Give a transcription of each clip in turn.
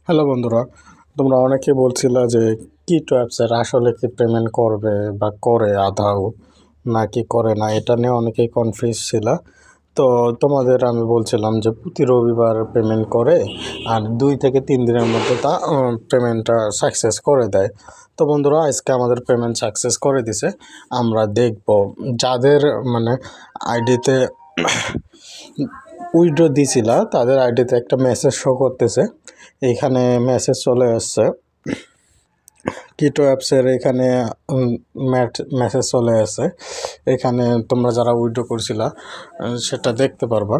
Hello বন্ধুরা, তোমরা অনেকে বলছিলা যে কিটো অ্যাপসের আসলে কি পেমেন্ট করবে বা করে আধাও নাকি করে না, এটা নিয়ে অনেকেই কনফিউজ ছিল। তো তোমাদের আমি বলছিলাম যে প্রতি রবিবার পেমেন্ট করে আর 2 থেকে 3 দিনের মধ্যে তা পেমেন্টটা সাকসেস করে দেয়। তো বন্ধুরা, আজকে আমাদের পেমেন্ট সাকসেস করে দিছে। আমরা দেখব যাদের মানে আইডিতে উইথড্র দিছিলা তাদের আইডিতে একটা মেসেজ শো করতেছে। এইখানে মেসেজ চলে আসছে কিটো অ্যাপসের, এখানে মেসেজ চলে আসছে। এখানে তোমরা যারা উইথড্র করছিলা সেটা দেখতে পারবা,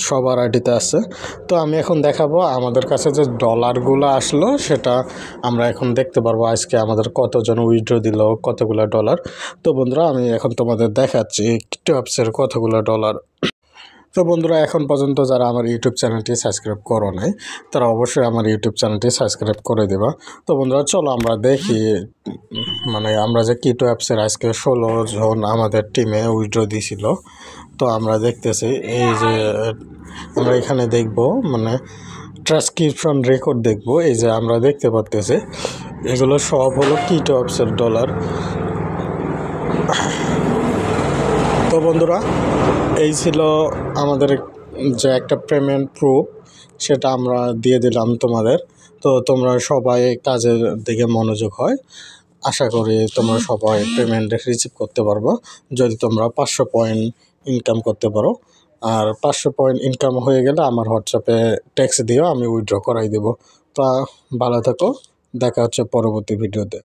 সবার আইডিতে আছে। তো আমি এখন দেখাবো আমাদের কাছে যে ডলারগুলো আসলো, সেটা আমরা এখন দেখতে পারবো আজকে আমাদের কতজন উইথড্র দিল, কতগুলো ডলার। তো বন্ধুরা, আমি এখন তোমাদের দেখাচ্ছি কিটো অ্যাপসের কতগুলো ডলার। তো বন্ধুরা, এখন পর্যন্ত যারা আমার ইউটিউব চ্যানেলটি সাবস্ক্রাইব করো নাই, তারা অবশ্যই আমার ইউটিউব চ্যানেলটি সাবস্ক্রাইব করে দেবা। তো বন্ধুরা, চলো আমরা দেখি আমরা যে কিটো অ্যাপসের আজকে 16 জন আমাদের টিমে উইথড্র দিছিল। তো আমরা দেখতেছি এই যে আমরা এখানে দেখব ট্রান্সক্রিপশন রেকর্ড দেখব। এই যে আমরা দেখতে পাচ্তেছি এগুলো সব হলো কিটো অ্যাপসের ডলার। তো বন্ধুরা, এই ছিল আমাদের যে একটা পেমেন্ট প্রুফ, সেটা আমরা দিয়ে দিলাম তোমাদের। তো তোমরা সবাই কাজের দিকে মনোযোগ হয়, আশা করি তোমরা সবাই পেমেন্ট রিসিভ করতে পারবো যদি তোমরা 500 পয়েন্ট ইনকাম করতে পারো। আর 500 পয়েন্ট ইনকাম হয়ে গেলে আমার হোয়াটসঅ্যাপে টেক্সট দিও, আমি উইথড্র করাই দেবো। তা ভালো থাকো, দেখা হচ্ছে পরবর্তী ভিডিওতে।